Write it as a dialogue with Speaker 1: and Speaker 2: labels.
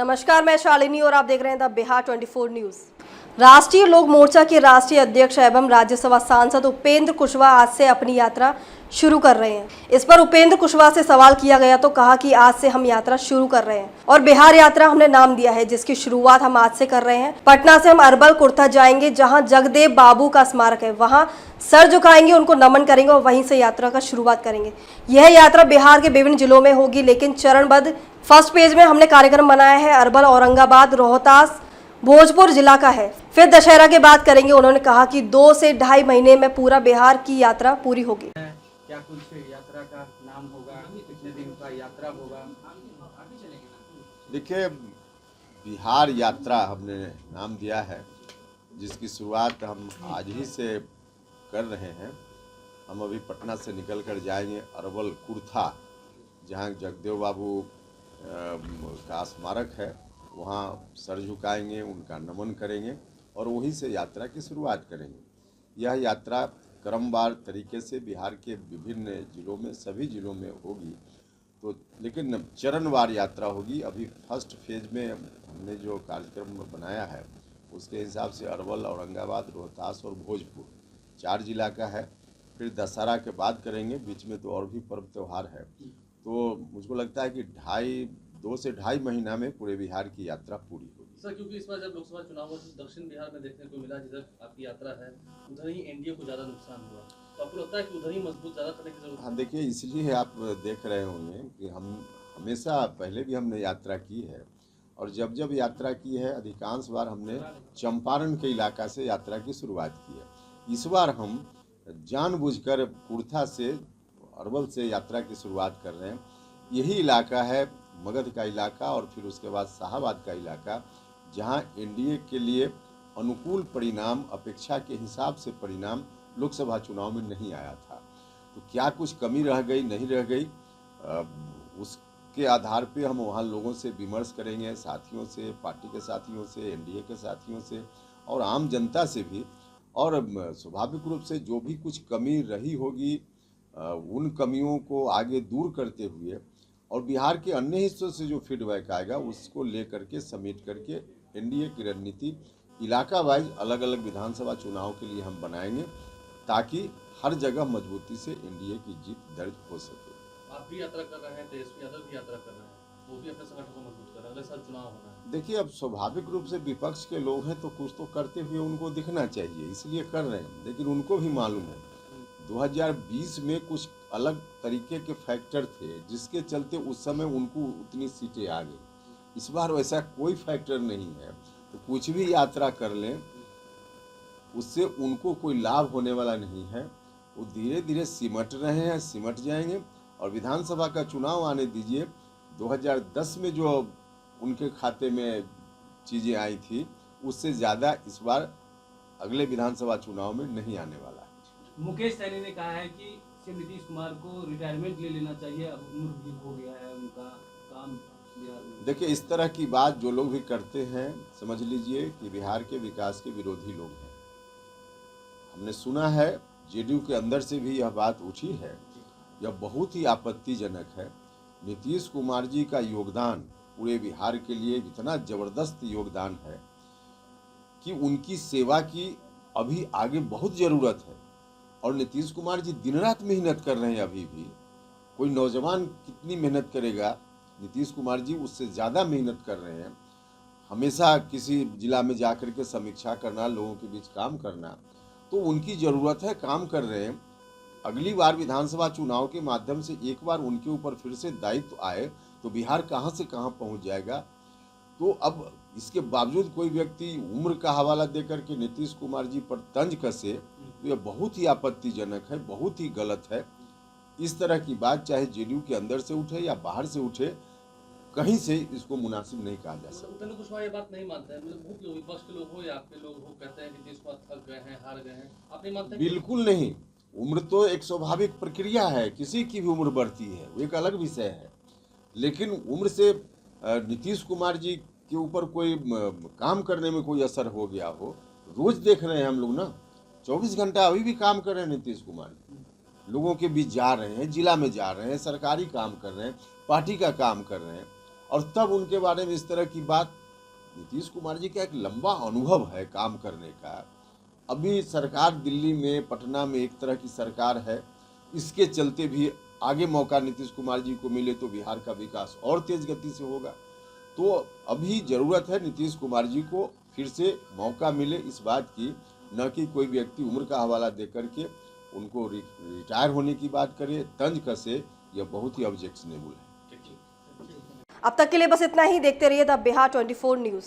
Speaker 1: नमस्कार, मैं शालिनी और आप देख रहे हैं द बिहार 24 न्यूज। राष्ट्रीय लोक मोर्चा के राष्ट्रीय अध्यक्ष एवं राज्यसभा सांसद उपेंद्र कुशवाहा आज से अपनी यात्रा शुरू कर रहे हैं। इस पर उपेंद्र कुशवाहा से सवाल किया गया तो कहा कि आज से हम यात्रा शुरू कर रहे हैं और बिहार यात्रा हमने नाम दिया है, जिसकी शुरुआत हम आज से कर रहे हैं। पटना से हम अरबल कुर्था जाएंगे, जहां जगदेव बाबू का स्मारक है, वहां सर झुकाएंगे, उनको नमन करेंगे और वहीं से यात्रा का शुरुआत करेंगे। यह यात्रा बिहार के विभिन्न जिलों में होगी, लेकिन चरणबद्ध फर्स्ट पेज में हमने कार्यक्रम बनाया है अरबल, औरंगाबाद, रोहतास, भोजपुर जिला का है। फिर दशहरा के बाद करेंगे। उन्होंने कहा कि 2 से ढाई महीने में पूरा बिहार की यात्रा पूरी होगी।
Speaker 2: क्या कुछ यात्रा का नाम होगा, कितने दिन का यात्रा होगा?
Speaker 3: देखिए, बिहार यात्रा हमने नाम दिया है, जिसकी शुरुआत हम आज ही से कर रहे हैं। हम अभी पटना से निकल कर जाएंगे अरवल कुर्था, जहाँ जगदेव बाबू का स्मारक है, वहाँ सर झुकाएंगे, उनका नमन करेंगे और वहीं से यात्रा की शुरुआत करेंगे। यह यात्रा क्रमवार तरीके से बिहार के विभिन्न जिलों में, सभी जिलों में होगी, तो लेकिन चरणवार यात्रा होगी। अभी फर्स्ट फेज में हमने जो कार्यक्रम बनाया है उसके हिसाब से अरवल, औरंगाबाद, रोहतास और भोजपुर 4 जिला का है। फिर दशहरा के बाद करेंगे, बीच में तो और भी पर्व त्यौहार है। तो मुझको लगता है कि 2 से ढाई महीना में पूरे बिहार की यात्रा पूरी होगी।
Speaker 4: सर, क्योंकि इस बार जब लोकसभा चुनाव हुआ तो दक्षिण बिहार में देखने को मिला, जिधर आपकी यात्रा है उधर ही एनडीए को ज़्यादा नुकसान हुआ, तो आपको लगता है कि उधर ही मजबूत ज़्यादा करने की जरूरत है?
Speaker 3: हाँ, देखिए, इसलिए आप देख रहे होंगे कि हम हमेशा पहले भी हमने यात्रा की है और जब जब यात्रा की है अधिकांश बार हमने चंपारण के इलाका से यात्रा की शुरुआत की है। इस बार हम जानबूझकर कुर्था से, अरवल से यात्रा की शुरुआत कर रहे हैं। यही इलाका है मगध का इलाका और फिर उसके बाद शाहाबाद का इलाका, जहां एनडीए के लिए अनुकूल परिणाम, अपेक्षा के हिसाब से परिणाम लोकसभा चुनाव में नहीं आया था। तो क्या कुछ कमी रह गई, नहीं रह गई, उसके आधार पे हम वहाँ लोगों से विमर्श करेंगे, साथियों से, पार्टी के साथियों से, एनडीए के साथियों से और आम जनता से भी। और स्वाभाविक रूप से जो भी कुछ कमी रही होगी उन कमियों को आगे दूर करते हुए और बिहार के अन्य हिस्सों से जो फीडबैक आएगा उसको लेकर के समेट करके एनडीए की रणनीति इलाका वाइज अलग अलग विधानसभा चुनाव के लिए हम बनाएंगे, ताकि हर जगह मजबूती से एनडीए की जीत दर्ज हो सके।
Speaker 4: आप भी यात्रा कर रहे हैं, तेजस्वी यादव भी यात्रा कर रहे हैं, वो भी अपने संगठन को मजबूत कर रहे हैं, अगले साल चुनाव होना है।
Speaker 3: देखिए, अब स्वाभाविक रूप से विपक्ष के लोग हैं तो कुछ तो करते हुए उनको दिखना चाहिए, इसलिए कर रहे हैं। लेकिन उनको भी मालूम है 2020 में कुछ अलग तरीके के फैक्टर थे जिसके चलते उस समय उनको उतनी सीटें आ गई। इस बार वैसा कोई फैक्टर नहीं है, तो कुछ भी यात्रा कर लें उससे उनको कोई लाभ होने वाला नहीं है। वो धीरे धीरे सिमट रहे हैं, सिमट जाएंगे और विधानसभा का चुनाव आने दीजिए। 2010 में जो उनके खाते में चीज़ें आई थी उससे ज़्यादा इस बार अगले विधानसभा चुनाव में नहीं आने वाला है।
Speaker 2: मुकेश सहनी ने कहा है कि सीएम नीतीश कुमार को रिटायरमेंट ले लेना चाहिए, अब उम्र भी हो गया है, उनका काम बिहार में।
Speaker 3: देखिए, इस तरह की बात जो लोग भी करते हैं, समझ लीजिए कि बिहार के विकास के विरोधी लोग हैं। हमने सुना है जेडीयू के अंदर से भी यह बात उठी है, यह बहुत ही आपत्तिजनक है। नीतीश कुमार जी का योगदान पूरे बिहार के लिए इतना ज़बरदस्त योगदान है कि उनकी सेवा की अभी आगे बहुत ज़रूरत है और नीतीश कुमार जी दिन रात मेहनत कर रहे हैं। अभी भी कोई नौजवान कितनी मेहनत करेगा, नीतीश कुमार जी उससे ज़्यादा मेहनत कर रहे हैं। हमेशा किसी जिला में जाकर के समीक्षा करना, लोगों के बीच काम करना, तो उनकी ज़रूरत है, काम कर रहे हैं। अगली बार विधानसभा चुनाव के माध्यम से एक बार उनके ऊपर फिर से दायित्व आए तो बिहार कहाँ से कहाँ पहुँच जाएगा। तो अब इसके बावजूद कोई व्यक्ति उम्र का हवाला देकर के नीतीश कुमार जी पर तंज कसे, तो यह बहुत ही आपत्तिजनक है, बहुत ही गलत है। इस तरह की बात चाहे जेडीयू के अंदर से उठे या बाहर से उठे, कहीं से इसको मुनासिब नहीं कहा जा सकता।
Speaker 4: उपेंद्र कुशवाहा ये बात नहीं मानते हैं, मतलब बहुत लोग, विपक्ष के लोग हो या आपके लोग हो, कहते हैं कि नीतीश कुमार थक गए हैं, हार गए हैं, आप नहीं मानते?
Speaker 3: बिल्कुल नहीं। उम्र तो एक स्वाभाविक प्रक्रिया है, किसी की भी उम्र बढ़ती है, वो एक अलग विषय है। लेकिन उम्र से नीतीश कुमार जी के ऊपर कोई काम करने में कोई असर हो गया हो? रोज देख रहे हैं हम लोग ना, 24 घंटा अभी भी काम कर रहे हैं नीतीश कुमार जी, लोगों के बीच जा रहे हैं, जिला में जा रहे हैं, सरकारी काम कर रहे हैं, पार्टी का काम कर रहे हैं। और तब उनके बारे में इस तरह की बात। नीतीश कुमार जी का एक लंबा अनुभव है काम करने का। अभी सरकार दिल्ली में, पटना में एक तरह की सरकार है, इसके चलते भी आगे मौका नीतीश कुमार जी को मिले तो बिहार का विकास और तेज गति से होगा। तो अभी जरूरत है नीतीश कुमार जी को फिर से मौका मिले इस बात की, न कि कोई व्यक्ति उम्र का हवाला दे करके उनको रिटायर होने की बात करे, तंज कसे। यह बहुत ही ऑब्जेक्शनेबल है।
Speaker 1: अब तक के लिए बस इतना ही। देखते रहिए द बिहार 24 न्यूज़।